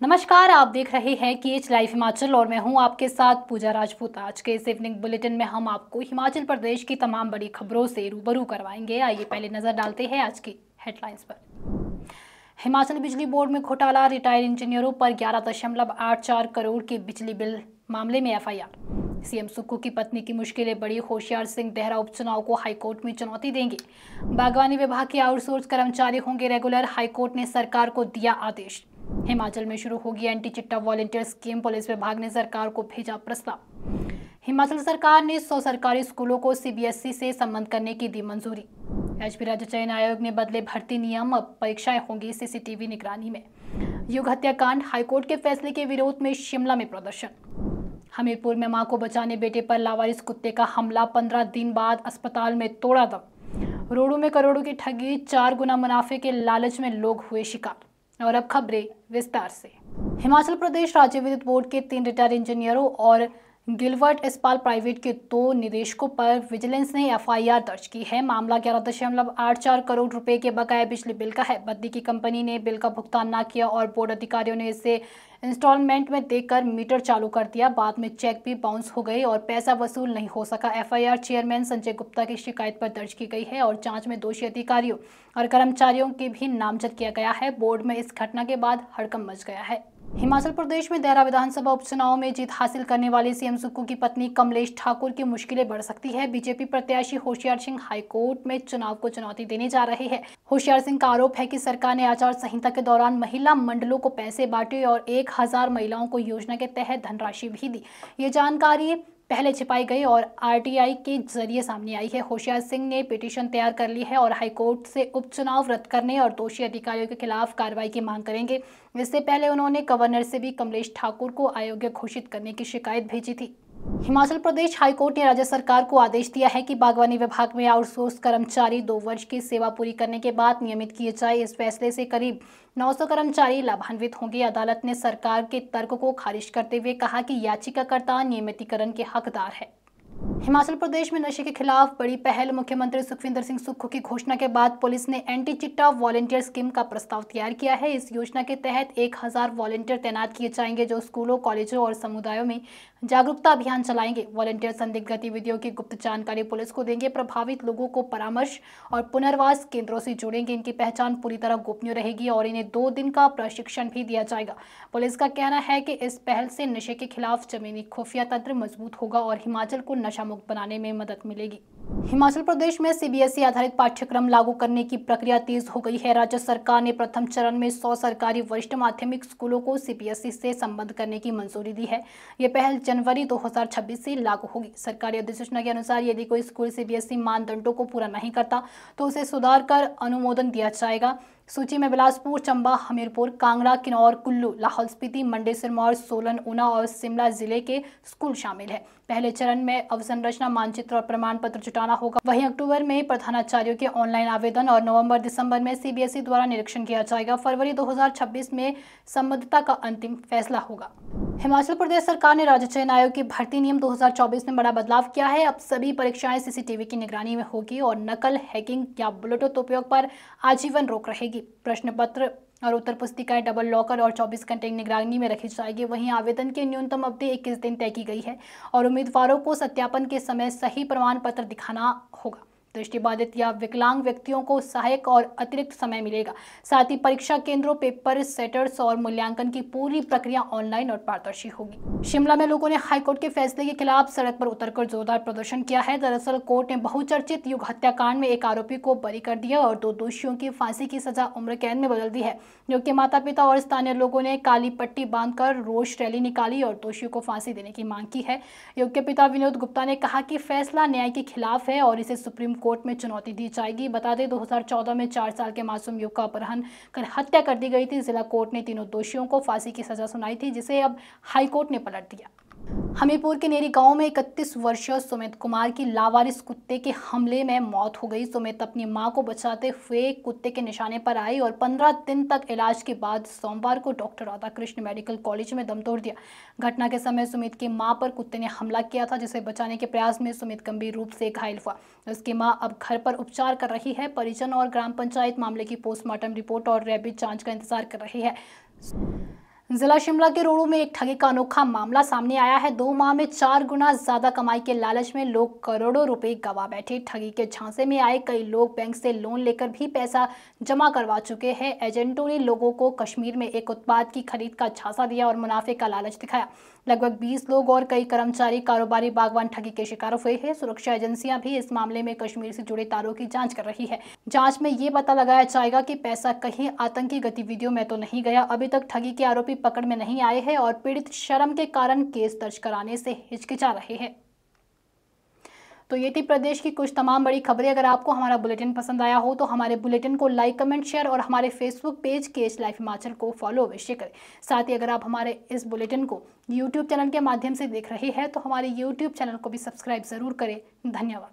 नमस्कार, आप देख रहे हैं KH लाइव हिमाचल और मैं हूं आपके साथ पूजा राजपूत। आज के इस इवनिंग बुलेटिन में हम आपको हिमाचल प्रदेश की तमाम बड़ी खबरों से रूबरू करवाएंगे। आइए पहले नजर डालते हैं आज की हेडलाइंस पर। हिमाचल बिजली बोर्ड में घोटाला, रिटायर्ड इंजीनियरों पर 11.84 करोड़ के बिजली बिल मामले में FIR। सीएम सुक्खू की पत्नी की मुश्किलें बड़ी, होशियार सिंह देहरा उपचुनाव को हाईकोर्ट में चुनौती देंगे। बागवानी विभाग के आउटसोर्स कर्मचारी होंगे रेगुलर, हाईकोर्ट ने सरकार को दिया आदेश। हिमाचल में शुरू होगी एंटी चिट्टा वॉलंटियर स्कीम, पुलिस विभाग ने सरकार को भेजा प्रस्ताव। हिमाचल सरकार ने 100 सरकारी स्कूलों को CBSE से संबद्ध करने की दी मंजूरी। HP राज्य चयन आयोग ने बदले भर्ती नियम, अब परीक्षाएं होंगी CCTV निगरानी में। युग हत्याकांड, हाईकोर्ट के फैसले के विरोध में शिमला में प्रदर्शन। हमीरपुर में मां को बचाने बेटे पर लावारिस कुत्ते का हमला, 15 दिन बाद अस्पताल में तोड़ा दम। रोडों में करोड़ों की ठगी, 4 गुना मुनाफे के लालच में लोग हुए शिकार। और अब खबरें विस्तार से। हिमाचल प्रदेश राज्य विद्युत बोर्ड के 3 रिटायर्ड इंजीनियरों और गिलवर्ट इस्पात प्राइवेट के 2 निदेशकों पर विजिलेंस ने FIR दर्ज की है। मामला 11.84 करोड़ रुपए के बकाया बिजली बिल का है। बद्दी की कंपनी ने बिल का भुगतान न किया और बोर्ड अधिकारियों ने इसे इंस्टॉलमेंट में देकर मीटर चालू कर दिया। बाद में चेक भी बाउंस हो गए और पैसा वसूल नहीं हो सका। FIR चेयरमैन संजय गुप्ता की शिकायत पर दर्ज की गई है और जांच में दोषी अधिकारियों और कर्मचारियों के भी नामजद किया गया है। बोर्ड में इस घटना के बाद हड़कंप मच गया है। हिमाचल प्रदेश में देहरा विधानसभा उपचुनाव में जीत हासिल करने वाले सीएम सुक्खू की पत्नी कमलेश ठाकुर की मुश्किलें बढ़ सकती है। बीजेपी प्रत्याशी होशियार सिंह हाईकोर्ट में चुनाव को चुनौती देने जा रहे हैं। होशियार सिंह का आरोप है कि सरकार ने आचार संहिता के दौरान महिला मंडलों को पैसे बांटे और 1000 महिलाओं को योजना के तहत धनराशि भी दी। ये जानकारी पहले छिपाई गई और RTI के जरिए सामने आई है। होशियार सिंह ने पिटीशन तैयार कर ली है और हाईकोर्ट से उपचुनाव रद्द करने और दोषी अधिकारियों के खिलाफ कार्रवाई की मांग करेंगे। इससे पहले उन्होंने गवर्नर से भी कमलेश ठाकुर को अयोग्य घोषित करने की शिकायत भेजी थी। हिमाचल प्रदेश हाईकोर्ट ने राज्य सरकार को आदेश दिया है कि बागवानी विभाग में आउटसोर्स कर्मचारी 2 वर्ष की सेवा पूरी करने के बाद नियमित किए जाए। इस फैसले से करीब 900 कर्मचारी लाभान्वित होंगे। अदालत ने सरकार के तर्क को खारिज करते हुए कहा कि याचिकाकर्ता नियमितीकरण के हकदार है। हिमाचल प्रदेश में नशे के खिलाफ बड़ी पहल, मुख्यमंत्री सुखविंदर सिंह सुक्खू की घोषणा के बाद पुलिस ने एंटी चिट्टा वॉलंटियर स्कीम का प्रस्ताव तैयार किया है। इस योजना के तहत 1000 वॉलंटियर तैनात किए जाएंगे जो स्कूलों, कॉलेजों और समुदायों में जागरूकता अभियान चलाएंगे। वॉलंटियर संदिग्ध गतिविधियों की गुप्त जानकारी पुलिस को देंगे, प्रभावित लोगों को परामर्श और पुनर्वास केंद्रों से जोड़ेंगे। इनकी पहचान पूरी तरह गोपनीय रहेगी और इन्हें 2 दिन का प्रशिक्षण भी दिया जाएगा। पुलिस का कहना है कि इस पहल से नशे के खिलाफ जमीनी खुफिया तंत्र मजबूत होगा और हिमाचल को नशा मुक्त बनाने में मदद मिलेगी। हिमाचल प्रदेश में CBSE आधारित पाठ्यक्रम लागू करने की प्रक्रिया तेज हो गई है। राज्य सरकार ने प्रथम चरण में 100 सरकारी वरिष्ठ माध्यमिक स्कूलों को CBSE से संबद्ध करने की मंजूरी दी है। ये पहल जनवरी 2026 से लागू होगी। सरकारी अधिसूचना के अनुसार यदि कोई स्कूल CBSE मानदंडों को पूरा नहीं करता तो उसे सुधार कर अनुमोदन दिया जाएगा। सूची में बिलासपुर, चंबा, हमीरपुर, कांगड़ा, किन्नौर, कुल्लू, लाहौल स्पीति, मंडी, सिरमौर, सोलन, ऊना और शिमला जिले के स्कूल शामिल है। पहले चरण में अवसंरचना मानचित्र और प्रमाण पत्र जुटाना होगा। वहीं अक्टूबर में प्रधानाचार्यों के ऑनलाइन आवेदन और नवंबर-दिसंबर में CBSE द्वारा निरीक्षण किया जाएगा। फरवरी 2026 में संबद्धता का अंतिम फैसला होगा। हिमाचल प्रदेश सरकार ने राज्य चयन आयोग के भर्ती नियम 2024 में बड़ा बदलाव किया है। अब सभी परीक्षाएं CCTV की निगरानी में होगी और नकल, हैकिंग या ब्लूटूथ उपयोग पर आजीवन रोक रहेगी। प्रश्न पत्र और उत्तर पुस्तिकाएं डबल लॉकर और 24 घंटे निगरानी में रखी जाएगी। वहीं आवेदन की न्यूनतम अवधि 21 दिन तय की गई है और उम्मीदवारों को सत्यापन के समय सही प्रमाण पत्र दिखाना होगा। दृष्टिबाधित या विकलांग व्यक्तियों को सहायक और अतिरिक्त समय मिलेगा। साथ ही परीक्षा केंद्रों, पेपर सेटर्स और मूल्यांकन की पूरी प्रक्रिया ऑनलाइन और पारदर्शी होगी। शिमला में लोगों ने हाईकोर्ट के फैसले के खिलाफ सड़क पर उतरकर जोरदार प्रदर्शन किया है। दरअसल कोर्ट ने बहुचर्चित युग हत्याकांड में एक आरोपी को बरी कर दिया और 2 दोषियों की फांसी की सजा उम्र कैद में बदल दी है। जबकि माता पिता और स्थानीय लोगों ने काली पट्टी बांधकर रोष रैली निकाली और दोषियों को फांसी देने की मांग की है। युग के पिता विनोद गुप्ता ने कहा कि फैसला न्याय के खिलाफ है और इसे सुप्रीम कोर्ट में चुनौती दी जाएगी। बता दें 2014 में 4 साल के मासूम युवक का अपहरण कर हत्या कर दी गई थी। जिला कोर्ट ने तीनों दोषियों को फांसी की सजा सुनाई थी, जिसे अब हाईकोर्ट ने पलट दिया। हमीरपुर के नेरी गांव में 31 वर्षीय सुमित कुमार की लावारिस कुत्ते के हमले में मौत हो गई। सुमित अपनी मां को बचाते हुए कुत्ते के निशाने पर आई और 15 दिन तक इलाज के बाद सोमवार को डॉक्टर राधाकृष्ण मेडिकल कॉलेज में दम तोड़ दिया। घटना के समय सुमित की मां पर कुत्ते ने हमला किया था, जिसे बचाने के प्रयास में सुमित गंभीर रूप से घायल हुआ। उसकी मां अब घर पर उपचार कर रही है। परिजन और ग्राम पंचायत मामले की पोस्टमार्टम रिपोर्ट और रैबिड जांच का इंतजार कर रही है। जिला शिमला के रोडों में एक ठगी का अनोखा मामला सामने आया है। 2 माह में 4 गुना ज्यादा कमाई के लालच में लोग करोड़ों रुपए गवा बैठे। ठगी के झांसे में आए कई लोग बैंक से लोन लेकर भी पैसा जमा करवा चुके हैं। एजेंटों ने लोगों को कश्मीर में एक उत्पाद की खरीद का झांसा दिया और मुनाफे का लालच दिखाया। लगभग 20 लोग और कई कर्मचारी, कारोबारी, बागवान ठगी के शिकार हुए हैं। सुरक्षा एजेंसियां भी इस मामले में कश्मीर से जुड़े तारों की जांच कर रही है। जांच में ये पता लगाया जाएगा कि पैसा कहीं आतंकी गतिविधियों में तो नहीं गया। अभी तक ठगी के आरोपी पकड़ में नहीं आए हैं और पीड़ित शर्म के कारण केस दर्ज कराने से हिचकिचा रहे हैं। तो ये थी प्रदेश की कुछ तमाम बड़ी खबरें। अगर आपको हमारा बुलेटिन पसंद आया हो तो हमारे बुलेटिन को लाइक, कमेंट, शेयर और हमारे Facebook page KH live Himachal को फॉलो अवश्य करें। साथ ही अगर आप हमारे इस बुलेटिन को यूट्यूब चैनल के माध्यम से देख रहे हैं तो हमारे यूट्यूब चैनल को भी सब्सक्राइब जरूर करें। धन्यवाद।